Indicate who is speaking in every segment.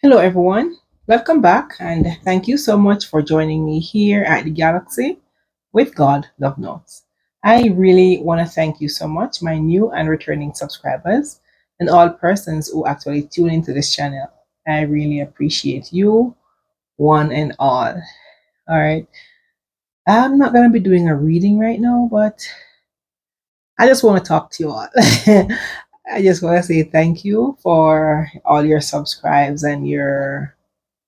Speaker 1: Hello, everyone. Welcome back, and thank you so much for joining me here at the Galaxy with God Love Notes. I really want to thank you so much, my new and returning subscribers, and all persons who actually tune into this channel. I really appreciate you, one and all. All right. I'm not going to be doing a reading right now, but I just want to talk to you all. I just want to say thank you for all your subscribes and your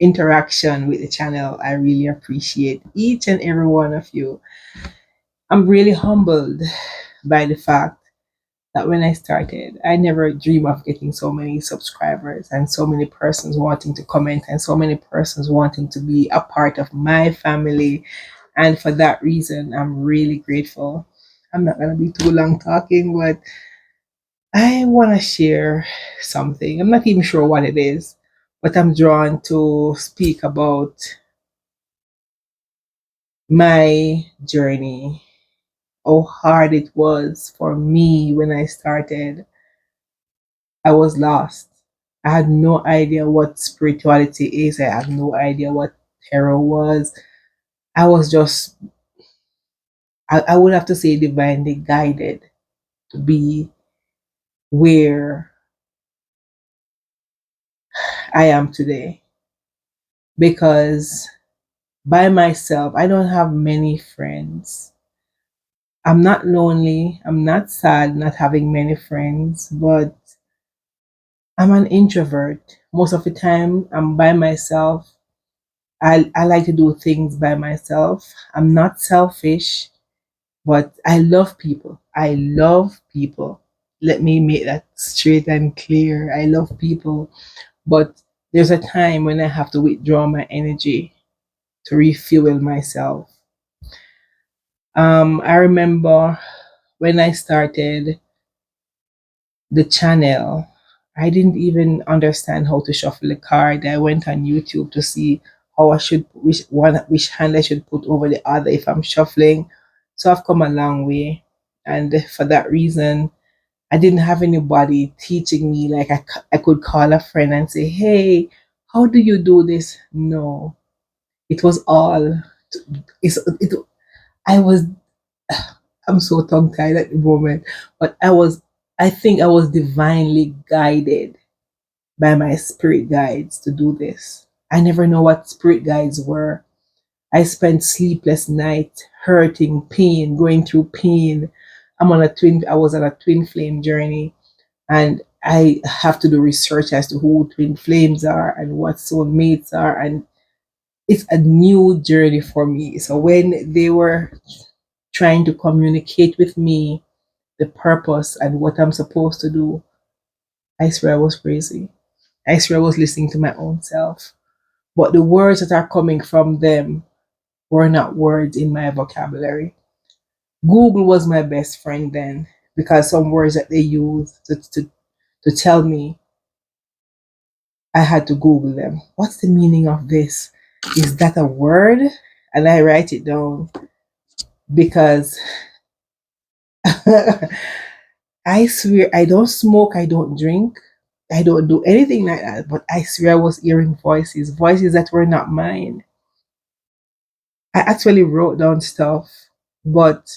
Speaker 1: interaction with the channel. I really appreciate each and every one of you. I'm really humbled by the fact that when I started, I never dreamed of getting so many subscribers and so many persons wanting to comment and so many persons wanting to be a part of my family. And for that reason, I'm really grateful. I'm not going to be too long talking, but I want to share something. I'm not even sure what it is, but I'm drawn to speak about my journey, how hard it was for me when I started. I was lost. I had no idea what spirituality is. I had no idea what tarot was. I was just, I would have to say, divinely guided to be where I am today. Because by myself, I don't have many friends. I'm not lonely. I'm not sad not having many friends, but I'm an introvert. Most of the time, I'm by myself. I like to do things by myself. I'm not selfish, but I love people. I love people. Let me make that straight and clear. I love people, but there's a time when I have to withdraw my energy to refuel myself. I remember when I started the channel, I didn't even understand how to shuffle the card. I went on YouTube to see how I should which hand I should put over the other if I'm shuffling. So I've come a long way, and for that reason, I didn't have anybody teaching me. Like I could call a friend and say, "Hey, how do you do this?" No, it was all. It. I was I'm so tongue tied at the moment, but I think I was divinely guided by my spirit guides to do this. I never know what spirit guides were. I spent sleepless nights hurting, pain, going through pain. I was on a twin flame journey, and I have to do research as to who twin flames are and what soulmates are, and it's a new journey for me. So when they were trying to communicate with me the purpose and what I'm supposed to do, I swear I was crazy. I swear I was listening to my own self. But the words that are coming from them were not words in my vocabulary. Google was my best friend then because some words that they used to tell me, I had to Google them. What's the meaning of this? Is that a word? And I write it down because I swear I don't smoke, I don't drink, I don't do anything like that. But I swear I was hearing voices, voices that were not mine. I actually wrote down stuff, but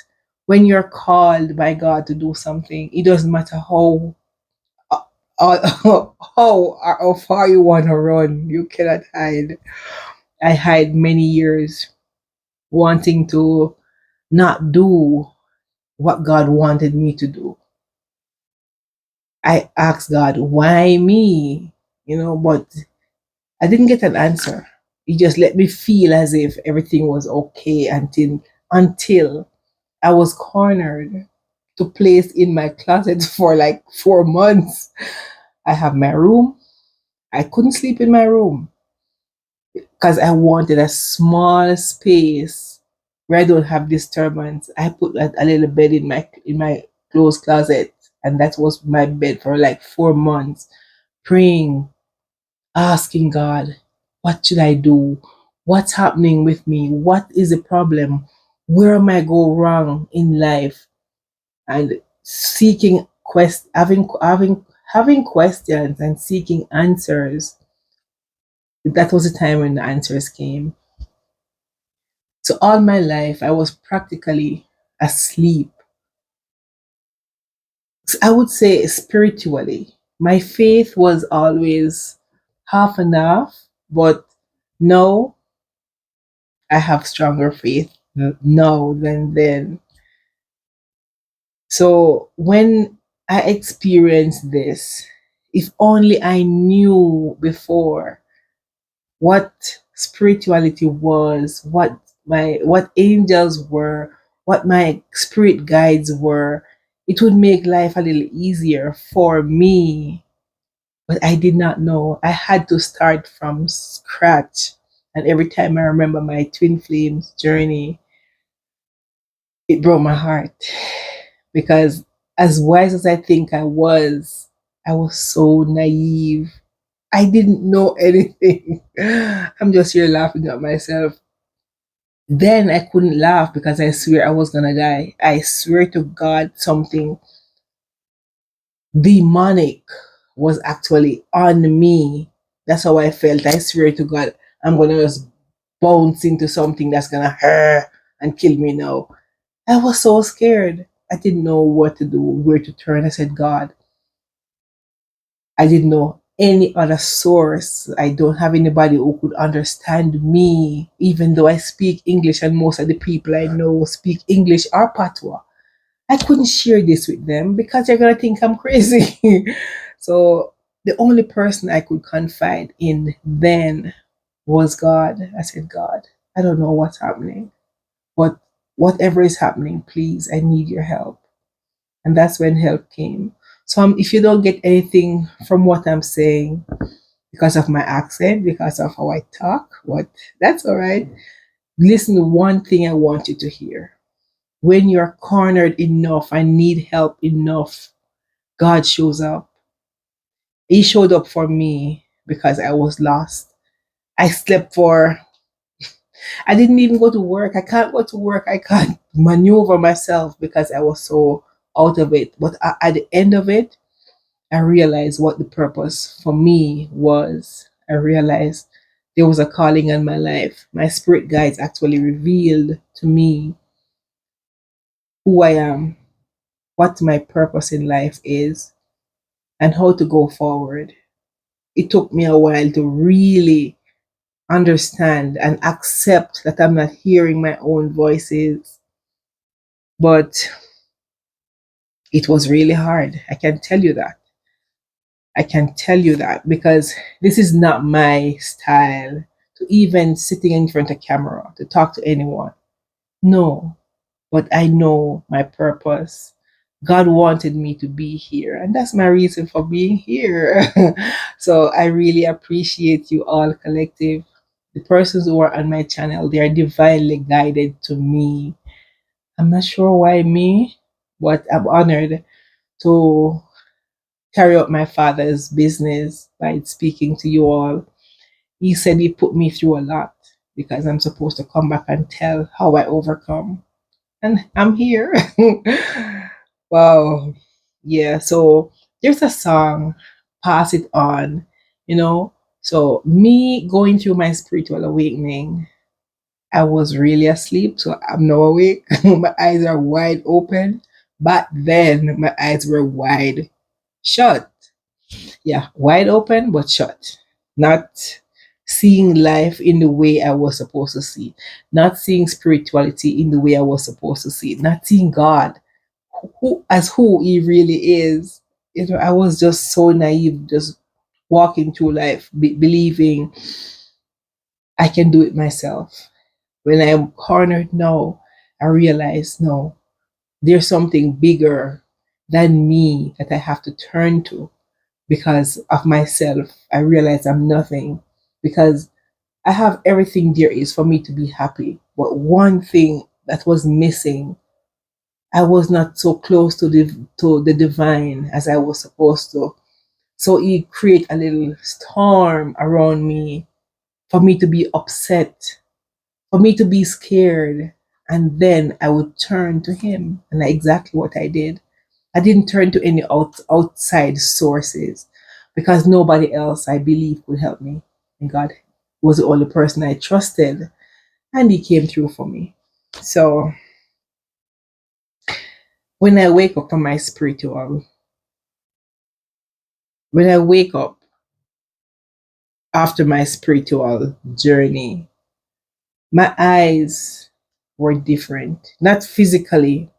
Speaker 1: when you're called by God to do something, it doesn't matter uh, how far you want to run, you cannot hide. I hid many years wanting to not do what God wanted me to do. I asked God, why me? But I didn't get an answer. He just let me feel as if everything was okay until I was cornered to place in my closet for like 4 months. I have my room. I couldn't sleep in my room because I wanted a small space where I don't have disturbance. I put a little bed in my closed closet, and that was my bed for like 4 months, praying, asking God, what should I do? What's happening with me? What is the problem? Where am I go wrong in life? And seeking having questions and seeking answers. That was the time when the answers came. So all my life, I was practically asleep. I would say spiritually. My faith was always half and half, but now I have stronger faith now than then. So when I experienced this, if only I knew before what spirituality was, what angels were, what my spirit guides were, it would make life a little easier for me. But I did not know. I had to start from scratch. And every time I remember my twin flames journey, it broke my heart. Because as wise as I think I was so naive. I didn't know anything. I'm just here laughing at myself. Then I couldn't laugh because I swear I was gonna die. I swear to God, something demonic was actually on me. That's how I felt. I swear to God, I'm gonna just bounce into something that's gonna hurt and kill me now. I was so scared. I didn't know what to do, where to turn. I said, God, I didn't know any other source. I don't have anybody who could understand me, even though I speak English and most of the people I know speak English or patois. I couldn't share this with them because they're gonna think I'm crazy. So the only person I could confide in then was God. I said, God, I don't know what's happening, but whatever is happening, please, I need your help. And that's when help came. So if you don't get anything from what I'm saying because of my accent, because of how I talk, what that's all right. Listen to one thing I want you to hear. When you're cornered enough and need help enough, God shows up. He showed up for me because I was lost. I slept for, I didn't even go to work. I can't go to work. I can't maneuver myself because I was so out of it. But at the end of it, I realized what the purpose for me was. I realized there was a calling on my life. My spirit guides actually revealed to me who I am, what my purpose in life is, and how to go forward. It took me a while to really understand and accept that I'm not hearing my own voices, but it was really hard. I can tell you that. I can tell you that because this is not my style to even sitting in front of camera to talk to anyone. No, but I know my purpose. God wanted me to be here, and that's my reason for being here. So I really appreciate you all, collective. The persons who are on my channel, they are divinely guided to me. I'm not sure why me, but I'm honored to carry out my father's business by speaking to you all. He said he put me through a lot because I'm supposed to come back and tell how I overcome. And I'm here. Wow. Yeah. So there's a song, Pass It On, you know. So me going through my spiritual awakening, I was really asleep. So I'm now awake. My eyes are wide open. But then my eyes were wide shut. Yeah, wide open but shut. Not seeing life in the way I was supposed to see, not seeing spirituality in the way I was supposed to see, not seeing God who He really is. You know, I was just so naive, just walking through life, believing I can do it myself. When I'm cornered now, I realize no, there's something bigger than me that I have to turn to because of myself. I realize I'm nothing because I have everything there is for me to be happy. But one thing that was missing, I was not so close to the divine as I was supposed to. So it create a little storm around me for me to be upset, for me to be scared. And then I would turn to him. And that's exactly what I did. I didn't turn to any outside sources because nobody else I believe could help me. And God was the only person I trusted, and he came through for me. So when I wake up from my spiritual, when I wake up after my spiritual journey, my eyes were different. Not physically,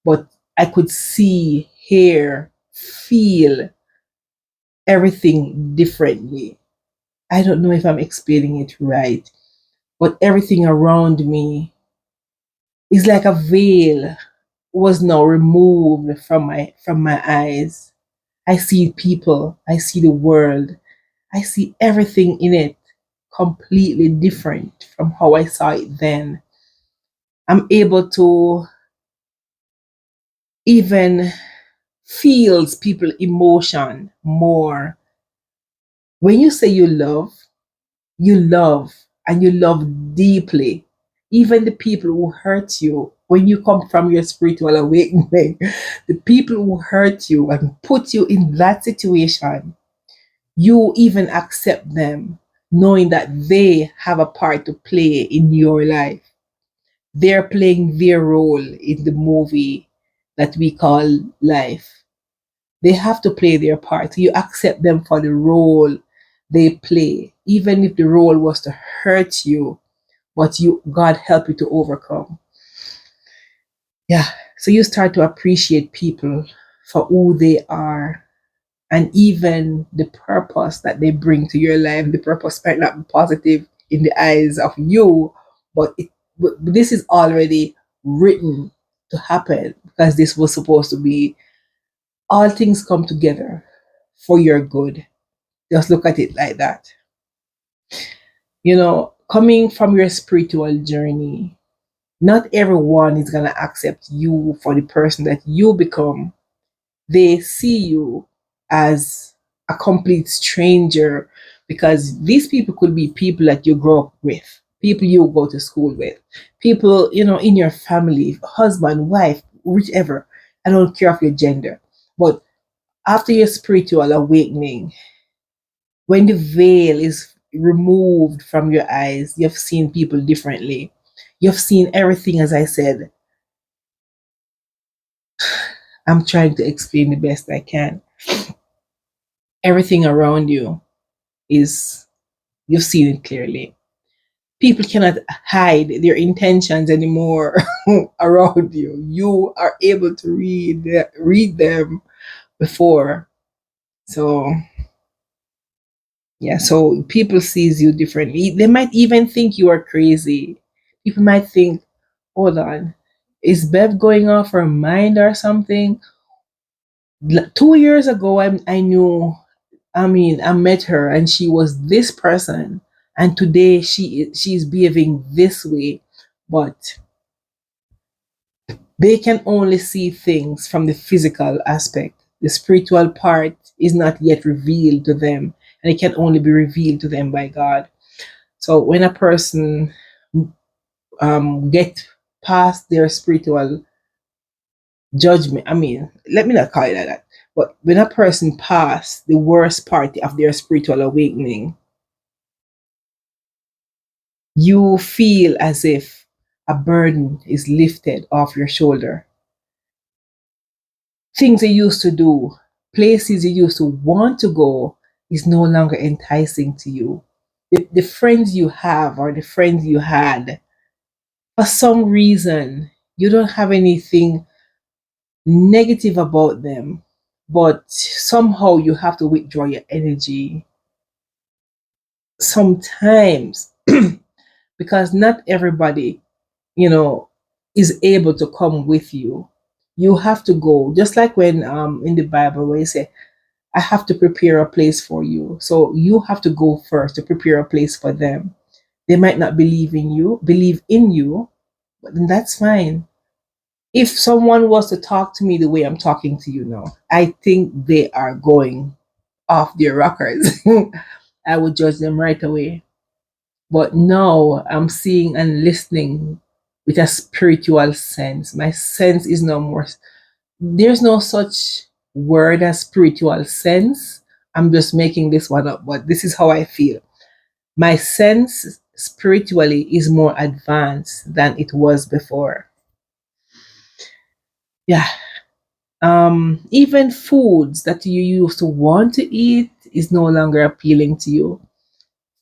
Speaker 1: but I could see, hear, feel everything differently. I don't know if I'm explaining it right, but everything around me is like a veil was now removed from my eyes. I see people, I see the world, I see everything in it completely different from how I saw it then. I'm able to even feel people emotion more. When you say you love, and you love deeply. Even the people who hurt you, when you come from your spiritual awakening, the people who hurt you and put you in that situation, you even accept them, knowing that they have a part to play in your life. They're playing their role in the movie that we call life. They have to play their part. You accept them for the role they play, even if the role was to hurt you, but you God help you to overcome. Yeah. So you start to appreciate people for who they are, and even the purpose that they bring to your life. The purpose might not be positive in the eyes of you, but this is already written to happen, because this was supposed to be, all things come together for your good. Just look at it like that. Coming from your spiritual journey, not everyone is going to accept you for the person that you become. They see you as a complete stranger, because these people could be people that you grow up with, people you go to school with, people, in your family, husband, wife, whichever. I don't care of your gender. But after your spiritual awakening, when the veil is removed from your eyes, you've seen people differently. You've seen everything, as I said. I'm trying to explain the best I can. Everything around you is, you've seen it clearly. People cannot hide their intentions anymore around you. You are able to read them before. So yeah, so people sees you differently. They might even think you are crazy. People might think, hold on, is Bev going off her mind or something? 2 years ago, I knew, I mean, I met her and she was this person, and today she's behaving this way. But they can only see things from the physical aspect. The spiritual part is not yet revealed to them, and it can only be revealed to them by God. So when a person get past their spiritual judgment, I mean, let me not call it like that, but when a person pass the worst part of their spiritual awakening, you feel as if a burden is lifted off your shoulder. Things you used to do, places you used to want to go, is no longer enticing to you. The friends you have, or the friends you had, for some reason, you don't have anything negative about them, but somehow you have to withdraw your energy sometimes, because not everybody, you know, is able to come with you. You have to go, just like when in the Bible where you say, I have to prepare a place for you. So you have to go first to prepare a place for them. They might not believe in you, but then that's fine. If someone was to talk to me the way I'm talking to you now, I think they are going off their rockers. I would judge them right away. But now I'm seeing and listening with a spiritual sense. My sense is no more, there's no such word as spiritual sense. I'm just making this one up, but this is how I feel. My sense spiritually is more advanced than it was before. Yeah. Even foods that you used to want to eat is no longer appealing to you.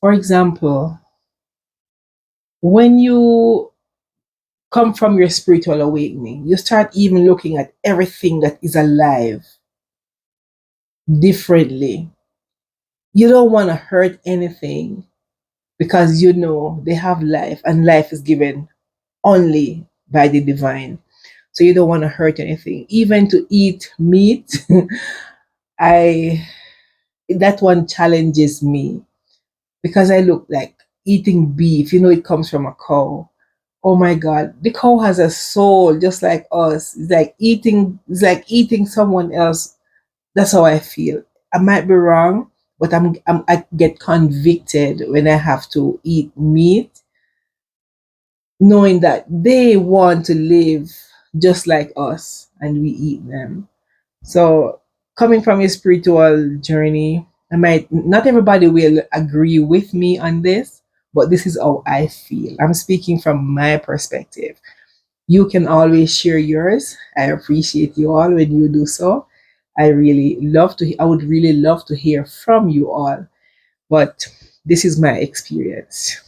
Speaker 1: For example, when you come from your spiritual awakening, you start even looking at everything that is alive differently. You don't want to hurt anything because you know they have life and life is given only by the divine. So you don't want to hurt anything. Even to eat meat, I that one challenges me because I look like eating beef, it comes from a cow. Oh my God, the cow has a soul just like us. It's like eating someone else. That's how I feel. I might be wrong, but I get convicted when I have to eat meat, knowing that they want to live just like us and we eat them. So, coming from a spiritual journey, I might not everybody will agree with me on this, but this is how I feel. I'm speaking from my perspective. You can always share yours. I appreciate you all when you do so. I would really love to hear from you all, but this is my experience.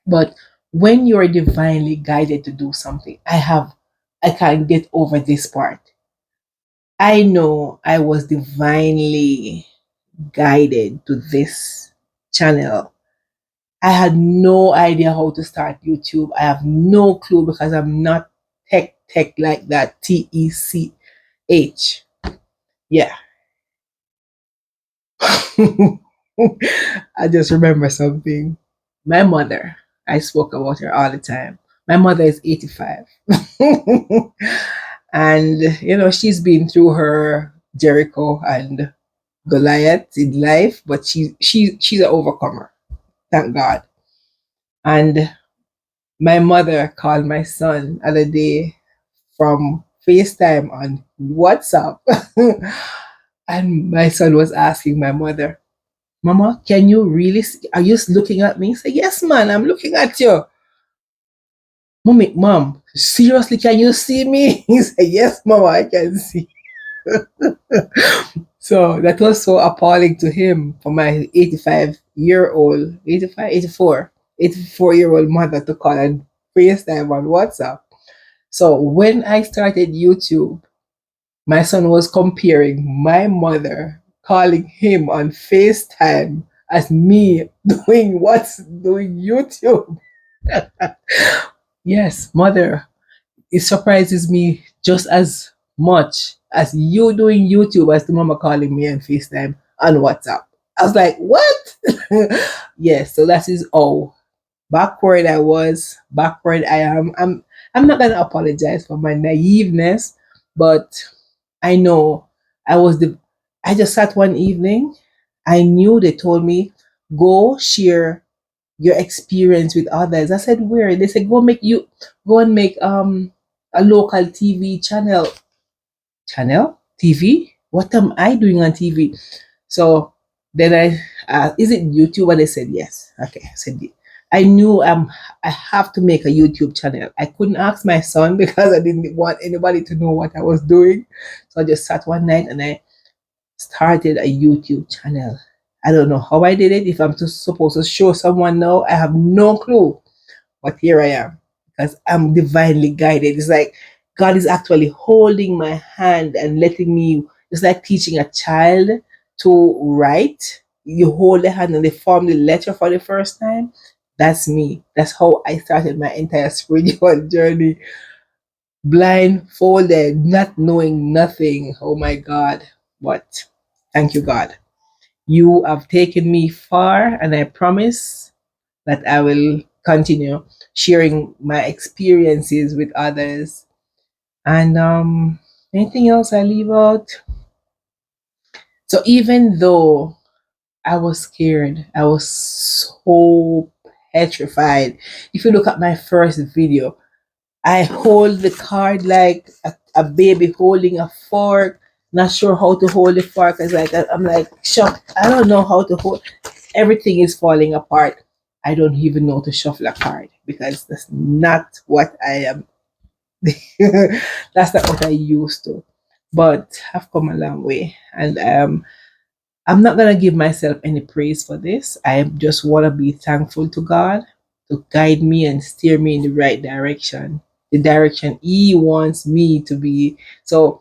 Speaker 1: But when you're divinely guided to do something, I can't get over this part. I know I was divinely guided to this channel. I had no idea how to start YouTube. I have no clue because I'm not tech like that. TECH. Yeah. I just remember something. My mother, I spoke about her all the time. My mother is 85. And she's been through her Jericho and Goliath in life, but she's an overcomer. Thank God. And my mother called my son the other day from FaceTime on WhatsApp. And my son was asking my mother, Mama, can you really are you looking at me? He said, Yes, man, I'm looking at you. Mommy, mom, seriously, can you see me? He said, Yes, Mama, I can see. So that was so appalling to him for my 85-year-old, 85, 84-year-old mother to call and FaceTime on WhatsApp. So when I started YouTube, my son was comparing my mother calling him on FaceTime as me doing YouTube. Yes, mother, it surprises me just as much as you doing YouTube as the mama calling me on FaceTime on WhatsApp. I was like, what? Yes, so that is all. Backward I was, backward I am. I'm not gonna apologize for my naiveness, but I know I was the I just sat one evening. I knew they told me, go share your experience with others. I said, where? They said, go and make a local TV channel. Channel? TV? What am I doing on TV? So then is it YouTube? And they said yes. Okay, I said I knew I have to make a YouTube channel. I couldn't ask my son because I didn't want anybody to know what I was doing. So I just sat one night and I started a YouTube channel. I don't know how I did it. If I'm supposed to show someone now, I have no clue. But here I am because I'm divinely guided. It's like God is actually holding my hand and letting me, it's like teaching a child to write. You hold the hand and they form the letter for the first time. That's me. That's how I started my entire spiritual journey. Blindfolded, not knowing nothing. Oh my God. But thank you, God. You have taken me far, and I promise that I will continue sharing my experiences with others. And anything else I leave out? So even though I was scared, I was so petrified. If you look at my first video, I hold the card like a baby holding a fork. Not sure how to hold the fork. I'm like shocked. I don't know how to hold. everything is falling apart. I don't even know to shuffle a card because that's not what I am. That's not what I used to. But I've come a long way, and I'm not gonna give myself any praise for this. I just want to be thankful to God to guide me and steer me in the right direction, the direction He wants me to be. So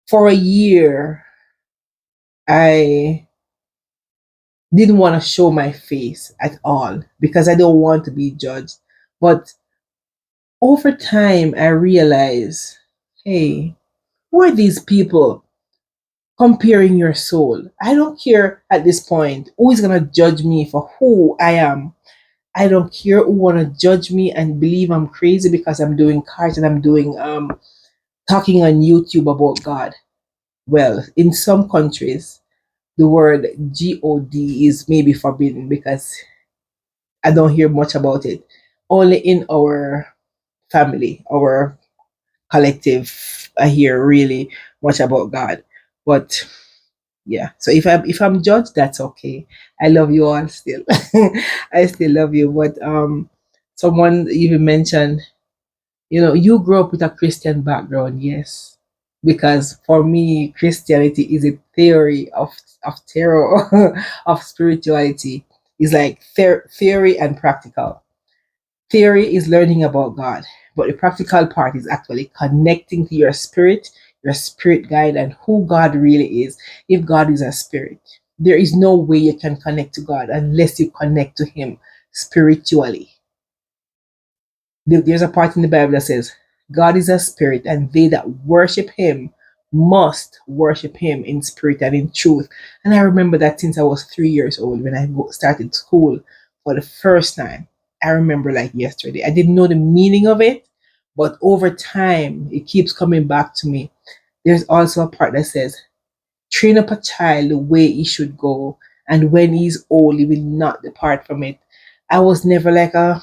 Speaker 1: for a year, I didn't want to show my face at all because I don't want to be judged. But over time, I realized, hey, who are these people comparing your soul? I don't care at this point who is gonna judge me for who I am. I don't care who wanna judge me and believe I'm crazy because I'm doing cards and I'm doing talking on YouTube about God. Well, in some countries, the word God is maybe forbidden because I don't hear much about it. Only in our family, our collective, I hear really much about God. But yeah, so if I'm judged, that's okay. I love you all still. I still love you. But someone even mentioned, you grew up with a Christian background, yes. Because for me, Christianity is a theory of terror of spirituality. It's like theory and practical. Theory is learning about God, but the practical part is actually connecting to your spirit guide, and who God really is. If God is a spirit, there is no way you can connect to God unless you connect to Him spiritually. There's a part in the Bible that says, God is a spirit, and they that worship Him must worship Him in spirit and in truth. And I remember that since I was 3 years old when I started school for the first time. I remember like yesterday. I didn't know the meaning of it, but over time, it keeps coming back to me. There's also a part that says, train up a child the way he should go, and when he's old, he will not depart from it. I was never like a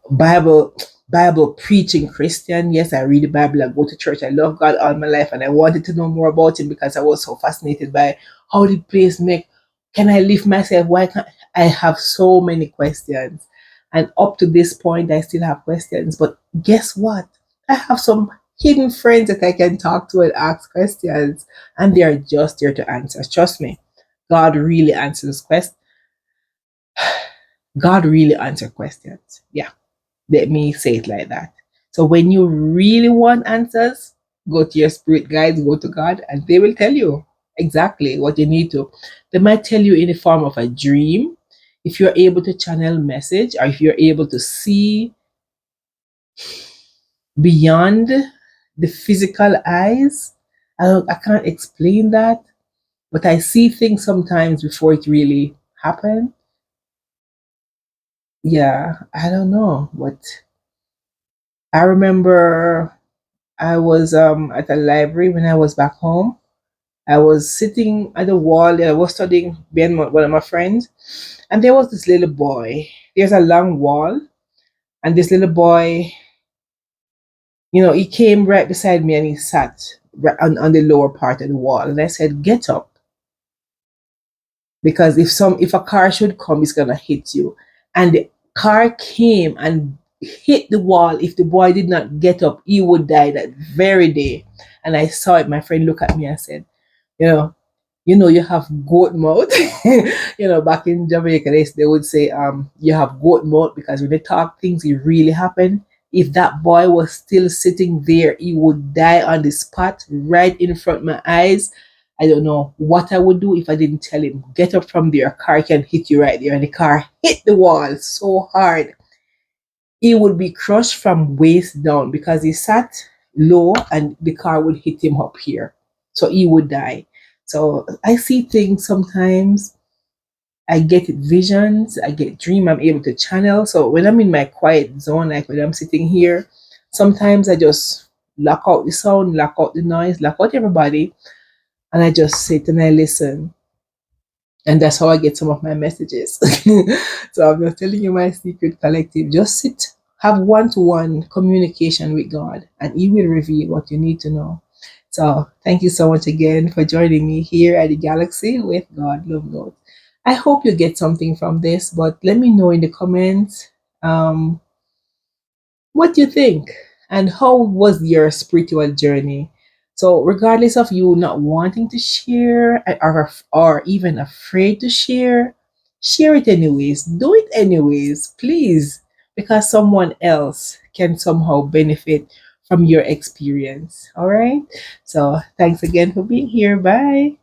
Speaker 1: Bible Bible preaching Christian. Yes, I read the Bible, I go to church, I love God all my life, and I wanted to know more about Him because I was so fascinated by how the place make. Can I lift myself? Why can't I have so many questions? And up to this point, I still have questions. But guess what? I have some hidden friends that I can talk to and ask questions, and they are just there to answer. Trust me, God really answers questions. God really answers questions. Yeah. Let me say it like that. So when you really want answers, go to your spirit guides, go to God, and they will tell you exactly what you need to. They might tell you in the form of a dream. If you're able to channel message, or if you're able to see beyond the physical eyes, I can't explain that, but I see things sometimes before it really happened. Yeah, I don't know, but I remember I was at a library when I was back home. I was sitting at the wall. I was studying being one of my friends, and there was this little boy. There's a long wall, and this little boy, he came right beside me and he sat right on the lower part of the wall. And I said, "Get up, because if a car should come, it's gonna hit you." And the car came and hit the wall. If the boy did not get up, he would die that very day. And I saw it. My friend looked at me and said, you know, you have goat mouth. Back in Jamaica, they would say, you have goat mouth because when they talk things, it really happened. If that boy was still sitting there, he would die on the spot right in front of my eyes. I don't know what I would do if I didn't tell him, get up from there, a car can hit you right there. And the car hit the wall so hard. He would be crushed from waist down because he sat low and the car would hit him up here. So he would die. So I see things sometimes. I get visions, I get dream, I'm able to channel. So when I'm in my quiet zone, like when I'm sitting here, sometimes I just lock out the sound, lock out the noise, lock out everybody, and I just sit and I listen. And that's how I get some of my messages. So I'm just telling you my secret collective. Just sit, have one-to-one communication with God, and He will reveal what you need to know. So thank you so much again for joining me here at the Galaxy with God Love Notes. I hope you get something from this, but let me know in the comments um, what you think and how was your spiritual journey. So regardless of you not wanting to share or even afraid to share it anyways. Do it anyways, please, because someone else can somehow benefit from your experience. All right. So thanks again for being here. Bye.